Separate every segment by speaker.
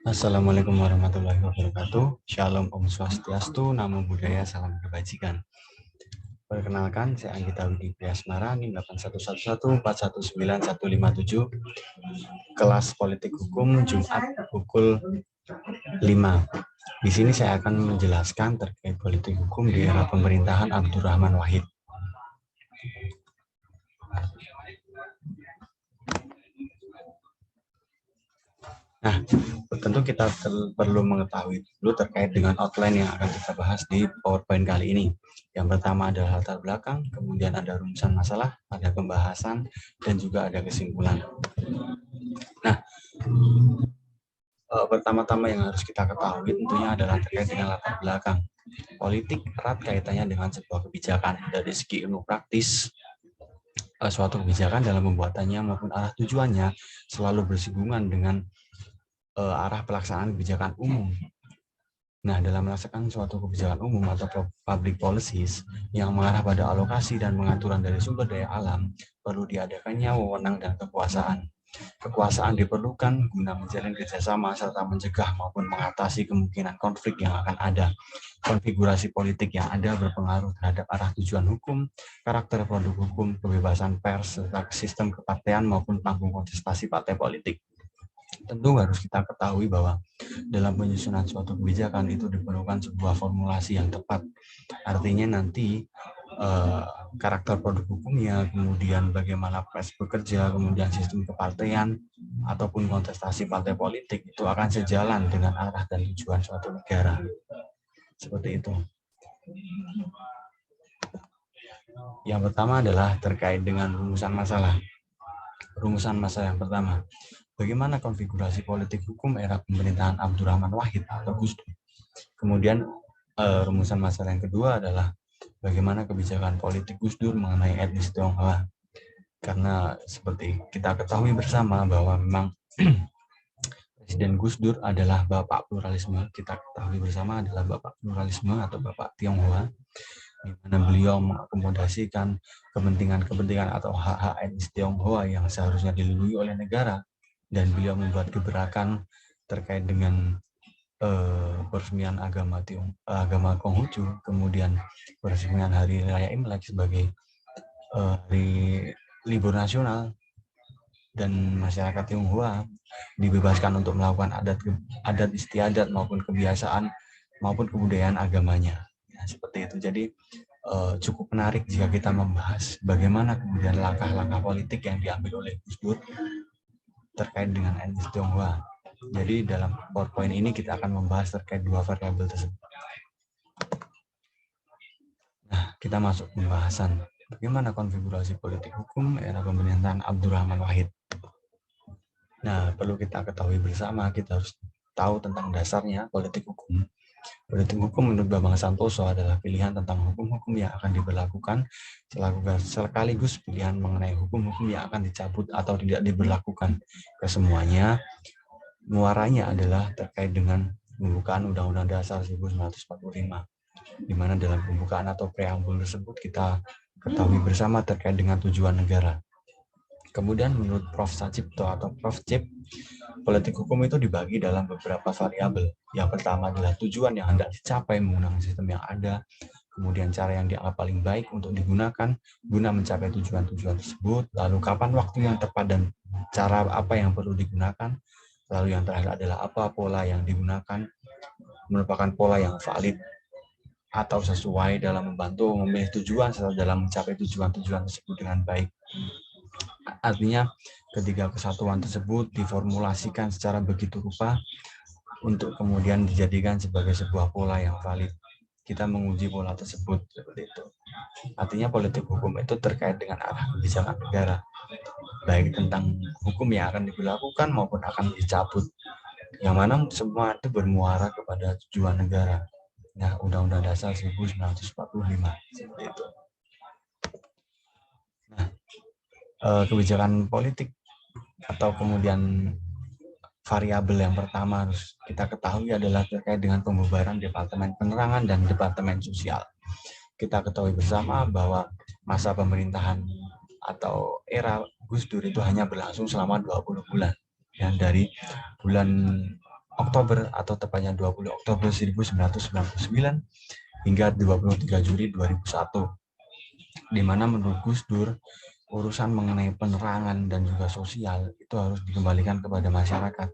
Speaker 1: Assalamualaikum warahmatullahi wabarakatuh. Shalom Om Swastiastu, Namo Buddhaya, Salam Kebajikan. Perkenalkan, saya Anggita Widi Priasmara, NIM 81114191157, kelas Politik Hukum, Jumat pukul 5. Di sini saya akan menjelaskan terkait politik hukum di era pemerintahan Abdurrahman Wahid. Nah, tentu kita perlu mengetahui dulu terkait dengan outline yang akan kita bahas di PowerPoint kali ini. Yang pertama adalah latar belakang, kemudian ada rumusan masalah, ada pembahasan, dan juga ada kesimpulan. Nah, pertama-tama yang harus kita ketahui tentunya adalah terkait dengan latar belakang. Politik erat kaitannya dengan sebuah kebijakan. Dari segi ilmu praktis, suatu kebijakan dalam pembuatannya maupun arah tujuannya selalu bersinggungan dengan arah pelaksanaan kebijakan umum. Nah, dalam melaksanakan suatu kebijakan umum atau public policies yang mengarah pada alokasi dan pengaturan dari sumber daya alam, perlu diadakannya wewenang dan kekuasaan. Kekuasaan diperlukan guna menjalin kerjasama serta mencegah maupun mengatasi kemungkinan konflik yang akan ada. Konfigurasi politik yang ada berpengaruh terhadap arah tujuan hukum, karakter produk hukum, kebebasan pers, serta sistem kepartean maupun panggung kontestasi partai politik. Tentu harus kita ketahui bahwa dalam penyusunan suatu kebijakan itu diperlukan sebuah formulasi yang tepat. Artinya nanti karakter produk hukumnya, kemudian bagaimana pers bekerja, kemudian sistem kepartean ataupun kontestasi partai politik itu akan sejalan dengan arah dan tujuan suatu negara. Seperti itu. Yang pertama adalah terkait dengan rumusan masalah. Rumusan masalah yang pertama, bagaimana konfigurasi politik hukum era pemerintahan Abdurrahman Wahid atau Gus Dur. Kemudian rumusan masalah yang kedua adalah bagaimana kebijakan politik Gus Dur mengenai etnis Tionghoa. Karena seperti kita ketahui bersama bahwa memang Presiden Gus Dur adalah bapak pluralisme. Kita ketahui bersama adalah bapak pluralisme atau bapak Tionghoa, di mana beliau mengakomodasikan kepentingan-kepentingan atau hak-hak etnis Tionghoa yang seharusnya dilindungi oleh negara, dan beliau membuat gebrakan terkait dengan peresmian agama Konghucu, kemudian peresmian Hari Raya Imlek sebagai hari libur nasional, dan masyarakat Tionghoa dibebaskan untuk melakukan adat istiadat maupun kebiasaan maupun kebudayaan agamanya. Ya, seperti itu. Jadi cukup menarik jika kita membahas bagaimana kemudian langkah-langkah politik yang diambil oleh Gus Dur terkait dengan etnis Tionghoa. Jadi dalam PowerPoint ini kita akan membahas terkait dua variabel tersebut. Nah, kita masuk pembahasan bagaimana konfigurasi politik hukum era pemerintahan Abdurrahman Wahid. Nah, perlu kita ketahui bersama, kita harus tahu tentang dasarnya politik hukum. Politik hukum menurut Bambang Santoso adalah pilihan tentang hukum-hukum yang akan diberlakukan, sekaligus pilihan mengenai hukum-hukum yang akan dicabut atau tidak diberlakukan. Kesemuanya, muaranya adalah terkait dengan pembukaan Undang-Undang Dasar 1945, di mana dalam pembukaan atau preambul tersebut kita ketahui bersama terkait dengan tujuan negara. Kemudian menurut Prof. Sacipto atau Prof. Cip, politik hukum itu dibagi dalam beberapa variabel. Yang pertama adalah tujuan yang hendak dicapai menggunakan sistem yang ada, kemudian cara yang dianggap paling baik untuk digunakan guna mencapai tujuan-tujuan tersebut, lalu kapan waktu yang tepat dan cara apa yang perlu digunakan, lalu yang terakhir adalah apa pola yang digunakan, merupakan pola yang valid atau sesuai dalam membantu memilih tujuan serta dalam mencapai tujuan-tujuan tersebut dengan baik. Artinya ketiga kesatuan tersebut diformulasikan secara begitu rupa untuk kemudian dijadikan sebagai sebuah pola yang valid. Kita menguji pola tersebut seperti itu. Artinya politik hukum itu terkait dengan arah kebijakan negara, baik tentang hukum yang akan diberlakukan maupun akan dicabut, yang mana semua itu bermuara kepada tujuan negara. Nah, Undang-Undang Dasar 1945 seperti itu. Nah, kebijakan politik atau kemudian variabel yang pertama harus kita ketahui adalah terkait dengan pembubaran Departemen Penerangan dan Departemen Sosial. Kita ketahui bersama bahwa masa pemerintahan atau era Gus Dur itu hanya berlangsung selama 20 bulan. Dan dari bulan Oktober atau tepatnya 20 Oktober 1999 hingga 23 Juli 2001, di mana menurut Gus Dur urusan mengenai penerangan dan juga sosial itu harus dikembalikan kepada masyarakat.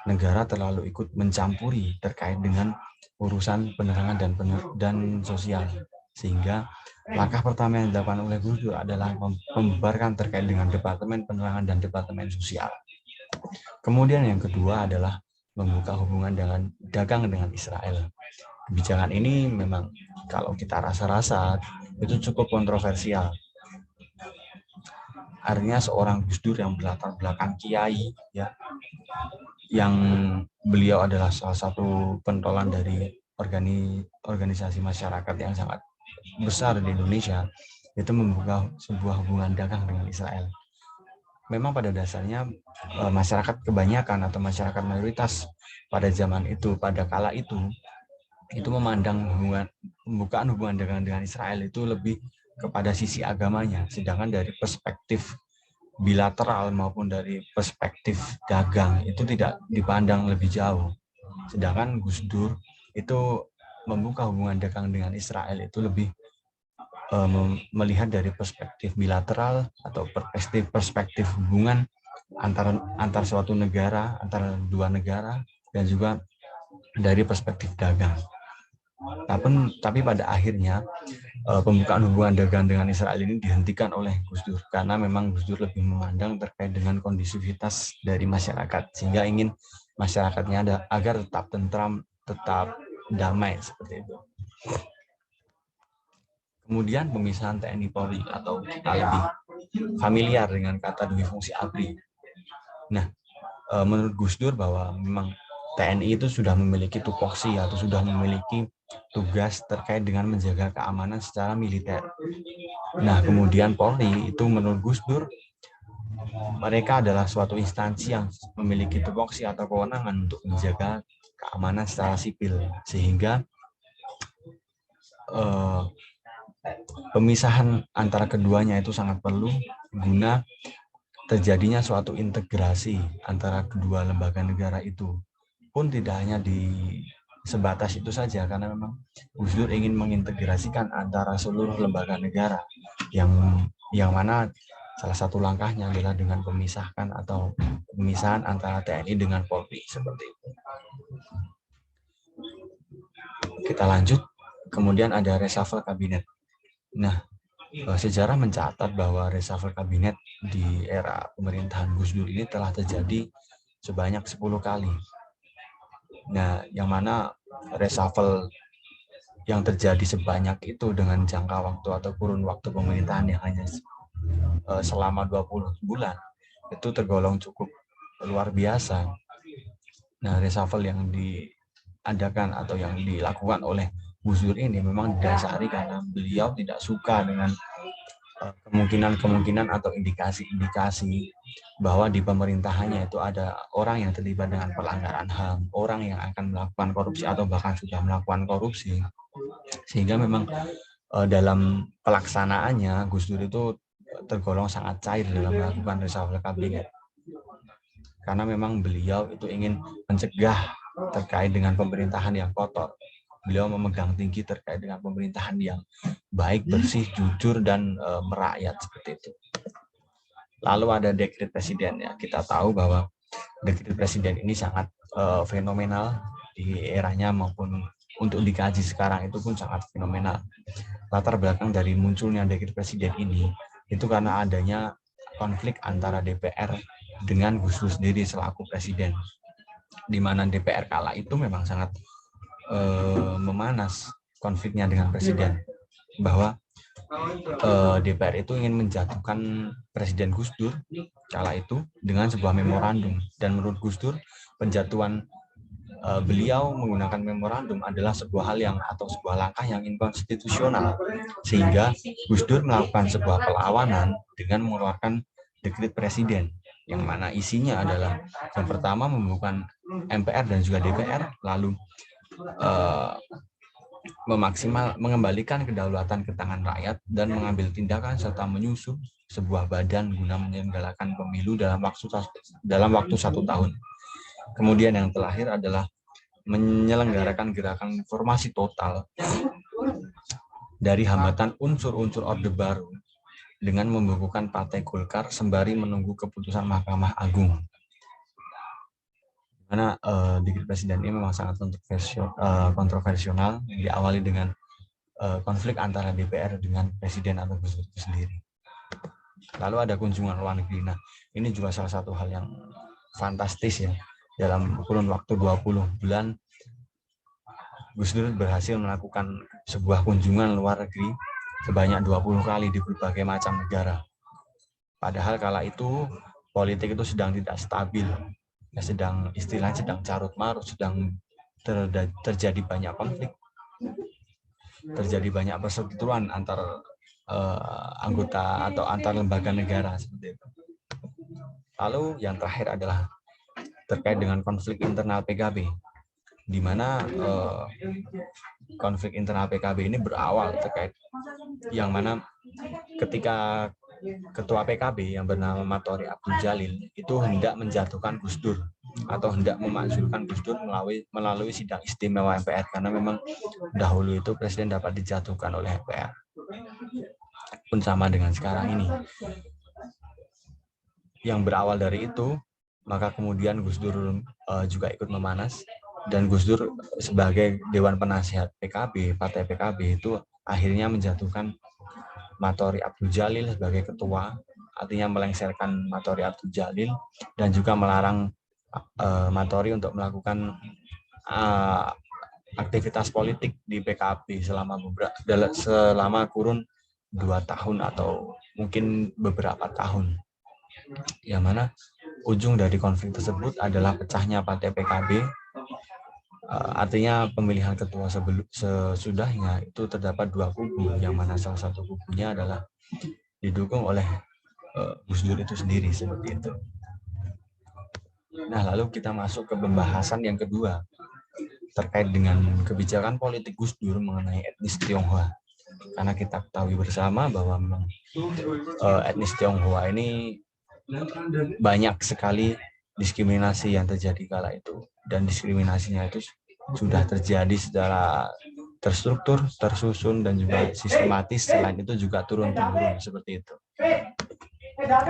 Speaker 1: Negara terlalu ikut mencampuri terkait dengan urusan penerangan dan sosial, sehingga langkah pertama yang dilakukan oleh Gus Dur adalah membubarkan terkait dengan Departemen Penerangan dan Departemen Sosial. Kemudian yang kedua adalah membuka hubungan dagang dengan Israel. Kebijakan ini memang kalau kita rasa-rasa itu cukup kontroversial. Artinya seorang Gus Dur yang berlatar belakang kiai, ya, yang beliau adalah salah satu pentolan dari organisasi masyarakat yang sangat besar di Indonesia, itu membuka sebuah hubungan dagang dengan Israel. Memang pada dasarnya masyarakat kebanyakan atau masyarakat mayoritas pada zaman itu, pada kala itu memandang pembukaan hubungan dagang dengan Israel itu lebih kepada sisi agamanya, sedangkan dari perspektif bilateral maupun dari perspektif dagang itu tidak dipandang lebih jauh. Sedangkan Gus Dur itu membuka hubungan dagang dengan Israel itu lebih melihat dari perspektif bilateral atau perspektif hubungan antar suatu negara, antara dua negara, dan juga dari perspektif dagang. Tapi pada akhirnya pembukaan hubungan dagang dengan Israel ini dihentikan oleh Gus Dur karena memang Gus Dur lebih memandang terkait dengan kondisivitas dari masyarakat, sehingga ingin masyarakatnya agar tetap tentram, tetap damai seperti itu. Kemudian pemisahan TNI Polri atau kita lebih familiar dengan kata dui fungsi ABRI. Nah, menurut Gus Dur bahwa memang TNI itu sudah memiliki tupoksi atau sudah memiliki tugas terkait dengan menjaga keamanan secara militer. Nah, kemudian Polri itu menurut Gus Dur mereka adalah suatu instansi yang memiliki tupoksi atau kewenangan untuk menjaga keamanan secara sipil, sehingga pemisahan antara keduanya itu sangat perlu guna terjadinya suatu integrasi antara kedua lembaga negara itu. Pun tidak hanya di sebatas itu saja, karena memang Gus Dur ingin mengintegrasikan antara seluruh lembaga negara, yang mana salah satu langkahnya adalah dengan pemisahan antara TNI dengan Polri seperti itu. Kita lanjut, kemudian ada reshuffle kabinet. Nah, sejarah mencatat bahwa reshuffle kabinet di era pemerintahan Gus Dur ini telah terjadi sebanyak 10 kali. Nah, yang mana reshuffle yang terjadi sebanyak itu dengan jangka waktu atau kurun waktu pemerintahan yang hanya selama 20 bulan, itu tergolong cukup luar biasa. Nah, reshuffle yang diadakan atau yang dilakukan oleh Gus Dur ini memang didasari karena beliau tidak suka dengan kemungkinan atau indikasi-indikasi bahwa di pemerintahannya itu ada orang yang terlibat dengan pelanggaran HAM, orang yang akan melakukan korupsi atau bahkan sudah melakukan korupsi. Sehingga memang dalam pelaksanaannya Gus Dur itu tergolong sangat cair dalam melakukan reshuffle kabinet. Karena memang beliau itu ingin mencegah terkait dengan pemerintahan yang kotor. Beliau memegang tinggi terkait dengan pemerintahan yang baik, bersih, jujur, dan merakyat seperti itu. Lalu ada dekret presiden, ya. Kita tahu bahwa dekret presiden ini sangat fenomenal di eranya maupun untuk dikaji sekarang itu pun sangat fenomenal. Latar belakang dari munculnya dekret presiden ini itu karena adanya konflik antara DPR dengan Gus Dur sendiri selaku presiden, di mana DPR kala itu memang sangat memanas konfliknya dengan presiden, bahwa DPR itu ingin menjatuhkan Presiden Gus Dur kala itu dengan sebuah memorandum, dan menurut Gus Dur penjatuhan beliau menggunakan memorandum adalah sebuah hal yang atau sebuah langkah yang inkonstitusional, sehingga Gus Dur melakukan sebuah perlawanan dengan mengeluarkan dekret presiden yang mana isinya adalah yang pertama membuka MPR dan juga DPR, lalu mengembalikan kedaulatan ke tangan rakyat dan mengambil tindakan serta menyusun sebuah badan guna menyelenggarakan pemilu dalam waktu 1 tahun. Kemudian yang terakhir adalah menyelenggarakan gerakan reformasi total dari hambatan unsur-unsur Orde Baru dengan membukukan Partai Golkar sembari menunggu keputusan Mahkamah Agung. Karena Dekret Presiden ini memang sangat kontroversial, diawali dengan konflik antara DPR dengan Presiden atau Gus Dur itu sendiri. Lalu ada kunjungan luar negeri. Nah, ini juga salah satu hal yang fantastis ya. Dalam kurun waktu 20 bulan, Gus Dur berhasil melakukan sebuah kunjungan luar negeri sebanyak 20 kali di berbagai macam negara. Padahal kala itu politik itu sedang tidak stabil. Ya, istilahnya sedang carut marut, sedang terjadi banyak konflik, terjadi banyak perseteruan antar anggota atau antar lembaga negara seperti itu. Lalu yang terakhir adalah terkait dengan konflik internal PKB, di mana konflik internal PKB ini berawal terkait yang mana ketika Ketua PKB yang bernama Matori Abdul Jalil itu hendak menjatuhkan Gus Dur atau hendak memakzulkan Gus Dur melalui sidang istimewa MPR, karena memang dahulu itu presiden dapat dijatuhkan oleh MPR. Pun sama dengan sekarang ini. Yang berawal dari itu, maka kemudian Gus Dur juga ikut memanas, dan Gus Dur sebagai Dewan Penasihat PKB, Partai PKB itu akhirnya menjatuhkan Matori Abdul Jalil sebagai ketua, artinya melengsarkan Matori Abdul Jalil dan juga melarang Matori untuk melakukan aktivitas politik di PKB selama kurun 2 tahun atau mungkin beberapa tahun. Yang mana ujung dari konflik tersebut adalah pecahnya Partai PKB. Artinya pemilihan ketua sesudahnya itu terdapat 2 kubu, yang mana salah satu kubunya adalah didukung oleh Gus Dur itu sendiri, seperti itu. Nah, lalu kita masuk ke pembahasan yang kedua terkait dengan kebijakan politik Gus Dur mengenai etnis Tionghoa. Karena kita ketahui bersama bahwa memang etnis Tionghoa ini banyak sekali diskriminasi yang terjadi kala itu, dan diskriminasinya itu sudah terjadi secara terstruktur, tersusun, dan juga sistematis. Selain itu juga turun-temurun seperti itu.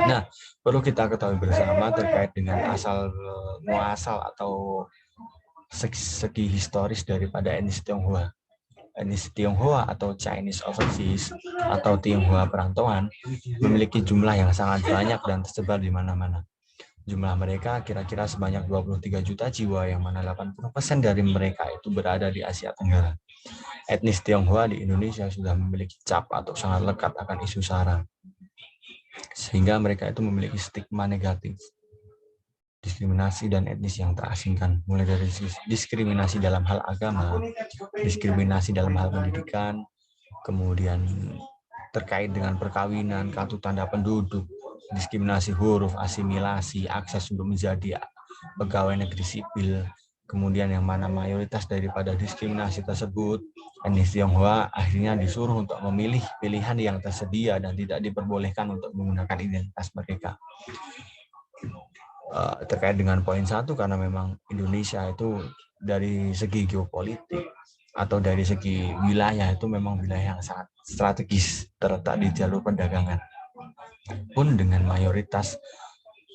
Speaker 1: Nah, perlu kita ketahui bersama terkait dengan asal muasal atau segi historis daripada etnis Tionghoa. Etnis Tionghoa atau Chinese Overseas atau Tionghoa perantauan memiliki jumlah yang sangat banyak dan tersebar di mana-mana. Jumlah mereka kira-kira sebanyak 23 juta jiwa, yang mana 80% dari mereka itu berada di Asia Tenggara. Etnis Tionghoa di Indonesia sudah memiliki cap atau sangat lekat akan isu SARA, sehingga mereka itu memiliki stigma negatif, diskriminasi dan etnis yang terasingkan, mulai dari diskriminasi dalam hal agama, diskriminasi dalam hal pendidikan, kemudian terkait dengan perkawinan, kartu tanda penduduk, diskriminasi huruf, asimilasi, akses untuk menjadi pegawai negeri sipil. Kemudian yang mana mayoritas daripada diskriminasi tersebut, etnis Tionghoa akhirnya disuruh untuk memilih pilihan yang tersedia dan tidak diperbolehkan untuk menggunakan identitas mereka. Terkait dengan poin 1, karena memang Indonesia itu dari segi geopolitik atau dari segi wilayah itu memang wilayah yang sangat strategis, terletak di jalur perdagangan. Pun dengan mayoritas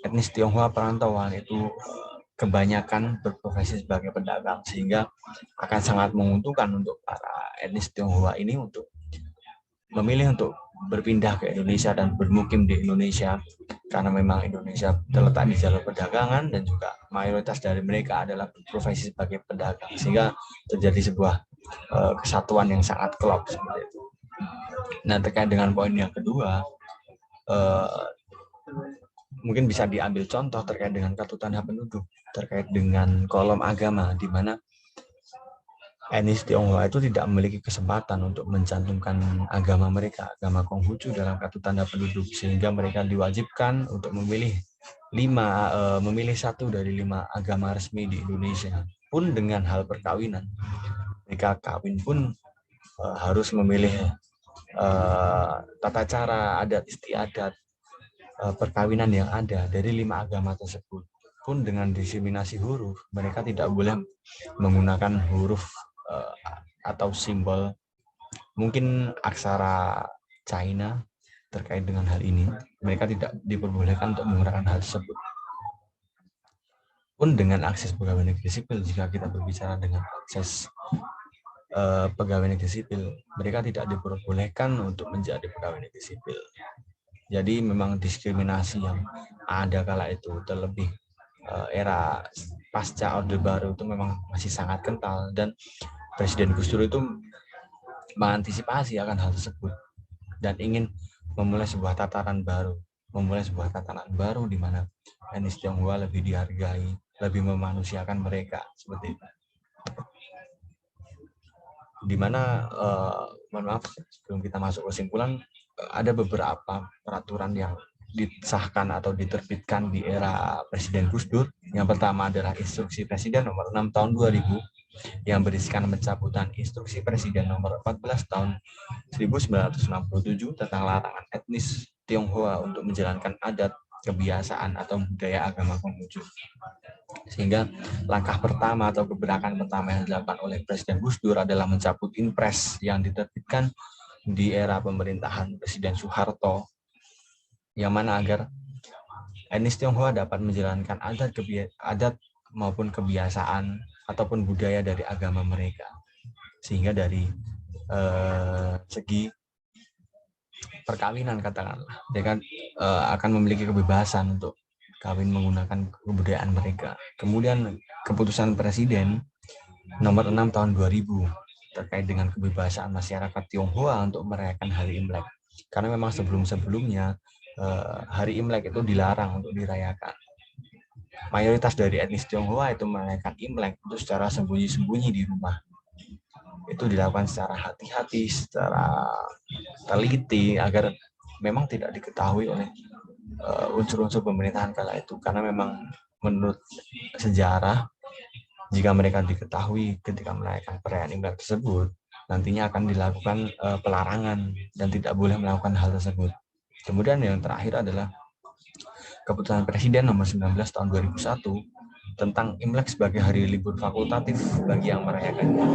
Speaker 1: etnis Tionghoa perantauan itu kebanyakan berprofesi sebagai pedagang, sehingga akan sangat menguntungkan untuk para etnis Tionghoa ini untuk memilih untuk berpindah ke Indonesia dan bermukim di Indonesia, karena memang Indonesia terletak di jalur perdagangan dan juga mayoritas dari mereka adalah berprofesi sebagai pedagang, sehingga terjadi sebuah kesatuan yang sangat klop seperti itu. Nah, terkait dengan poin yang kedua, mungkin bisa diambil contoh terkait dengan kartu tanda penduduk, terkait dengan kolom agama, di mana etnis Tionghoa itu tidak memiliki kesempatan untuk mencantumkan agama mereka, agama Konghucu, dalam kartu tanda penduduk, sehingga mereka diwajibkan untuk memilih 1 dari 5 agama resmi di Indonesia. Pun dengan hal perkawinan, mereka kawin pun harus memilih tata cara adat istiadat perkawinan yang ada dari 5 agama tersebut. pun dengan diseminasi huruf, mereka tidak boleh menggunakan huruf atau simbol, mungkin aksara China terkait dengan hal ini. Mereka tidak diperbolehkan untuk menggunakan hal tersebut. Pun dengan akses pegawai negeri sipil, jika kita berbicara dengan akses pegawai negeri sipil, mereka tidak diperbolehkan untuk menjadi pegawai negeri sipil. Jadi memang diskriminasi yang ada kala itu, terlebih era pasca Orde Baru itu memang masih sangat kental, dan Presiden Gus Dur itu mengantisipasi akan hal tersebut dan ingin memulai sebuah tataran baru, di mana etnis Tionghoa lebih dihargai, lebih memanusiakan mereka, seperti itu. Dimana mohon maaf, sebelum kita masuk kesimpulan, ada beberapa peraturan yang disahkan atau diterbitkan di era Presiden Gus Dur. Yang pertama adalah Instruksi Presiden nomor 6 tahun 2000 yang berisikan pencabutan Instruksi Presiden nomor 14 tahun 1967 tentang larangan etnis Tionghoa untuk menjalankan adat, kebiasaan, atau budaya agama Konghucu. Sehingga langkah pertama atau gebrakan pertama yang dilakukan oleh Presiden Gus Dur adalah mencabut Inpres yang diterbitkan di era pemerintahan Presiden Soeharto, yang mana agar etnis Tionghoa dapat menjalankan adat maupun kebiasaan ataupun budaya dari agama mereka. Sehingga dari segi perkawinan, katakanlah, mereka akan memiliki kebebasan untuk kawin menggunakan kebudayaan mereka. Kemudian keputusan Presiden nomor 6 tahun 2000 terkait dengan kebebasan masyarakat Tionghoa untuk merayakan Hari Imlek. Karena memang sebelum-sebelumnya Hari Imlek itu dilarang untuk dirayakan. Mayoritas dari etnis Tionghoa itu merayakan Imlek itu secara sembunyi-sembunyi di rumah. Itu dilakukan secara hati-hati, secara teliti, agar memang tidak diketahui oleh unsur-unsur pemerintahan kala itu. Karena memang menurut sejarah, jika mereka diketahui ketika merayakan perayaan Imlek tersebut, nantinya akan dilakukan pelarangan dan tidak boleh melakukan hal tersebut. Kemudian yang terakhir adalah Keputusan Presiden nomor 19 tahun 2001 tentang Imlek sebagai hari libur fakultatif bagi yang merayakannya.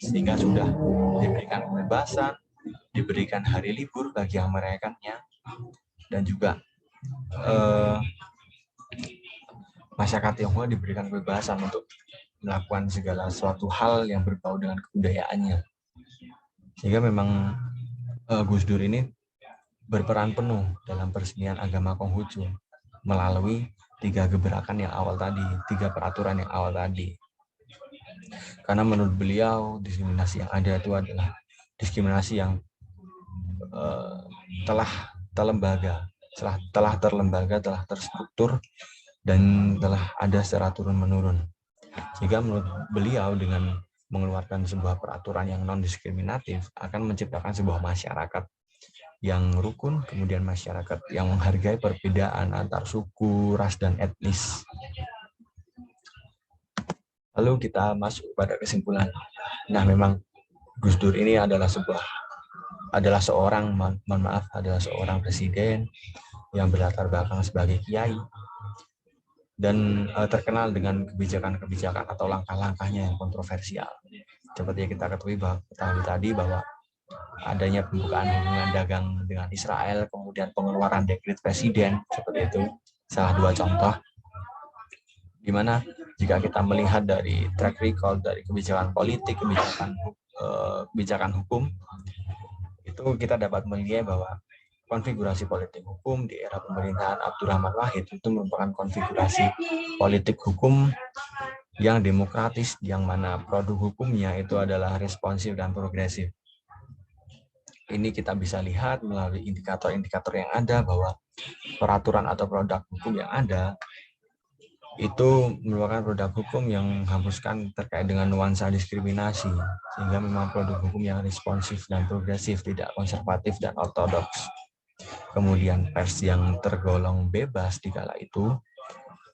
Speaker 1: Sehingga sudah diberikan kebebasan, diberikan hari libur bagi yang merayakannya, dan juga masyarakat Tionghoa diberikan kebebasan untuk melakukan segala suatu hal yang berbau dengan kebudayaannya. Sehingga memang Gus Dur ini berperan penuh dalam peresmian agama Konghucu melalui 3 gebrakan yang awal tadi, 3 peraturan yang awal tadi. Karena menurut beliau, diskriminasi yang ada itu adalah diskriminasi yang telah terlembaga, telah terstruktur, dan telah ada secara turun-menurun. Sehingga menurut beliau, dengan mengeluarkan sebuah peraturan yang non-diskriminatif akan menciptakan sebuah masyarakat yang rukun, kemudian masyarakat yang menghargai perbedaan antar suku, ras, dan etnis. Lalu kita masuk pada kesimpulan. Nah, memang Gus Dur ini adalah seorang presiden yang berlatar belakang sebagai kiai dan terkenal dengan kebijakan-kebijakan atau langkah-langkahnya yang kontroversial. Seperti yang kita ketahui tadi bahwa adanya pembukaan hubungan dagang dengan Israel, kemudian pengeluaran dekret presiden, seperti itu salah 2 contoh. Di mana jika kita melihat dari track record dari kebijakan politik, kebijakan hukum, itu kita dapat menilai bahwa konfigurasi politik hukum di era pemerintahan Abdurrahman Wahid itu merupakan konfigurasi politik hukum yang demokratis, yang mana produk hukumnya itu adalah responsif dan progresif. Ini kita bisa lihat melalui indikator-indikator yang ada bahwa peraturan atau produk hukum yang ada itu merupakan produk hukum yang menghapuskan terkait dengan nuansa diskriminasi, sehingga memang produk hukum yang responsif dan progresif, tidak konservatif dan ortodoks. Kemudian pers yang tergolong bebas di kala itu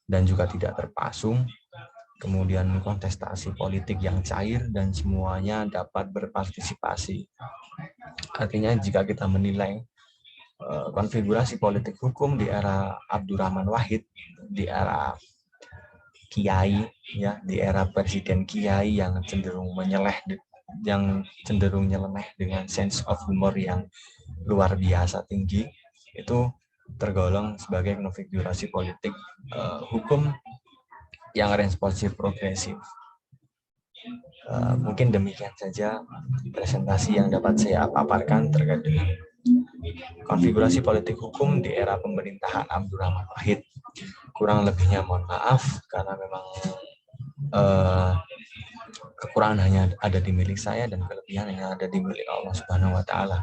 Speaker 1: dan juga tidak terpasung. Kemudian kontestasi politik yang cair dan semuanya dapat berpartisipasi. Artinya jika kita menilai konfigurasi politik hukum di era Abdurrahman Wahid, di era kiai, ya, di era presiden kiai yang cenderung nyeleneh dengan sense of humor yang luar biasa tinggi, itu tergolong sebagai konfigurasi politik hukum yang responsif progresif. Mungkin demikian saja presentasi yang dapat saya paparkan terkait dengan konfigurasi politik hukum di era pemerintahan Abdurrahman Wahid. Kurang lebihnya mohon maaf karena memang kekurangan hanya ada di milik saya dan kelebihan hanya ada di milik Allah Subhanahu wa taala.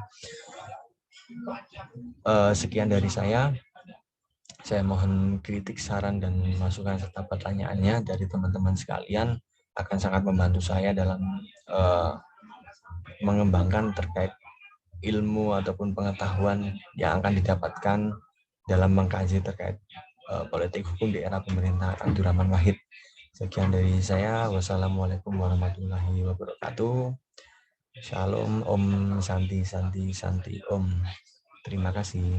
Speaker 1: Sekian dari saya. Saya mohon kritik, saran, dan masukan serta pertanyaannya dari teman-teman sekalian akan sangat membantu saya dalam mengembangkan terkait ilmu ataupun pengetahuan yang akan didapatkan dalam mengkaji terkait politik hukum di era pemerintahan Abdurrahman Wahid. Sekian dari saya. Wassalamualaikum warahmatullahi wabarakatuh. Shalom, Om, Santi, Santi, Santi, Om. Terima kasih.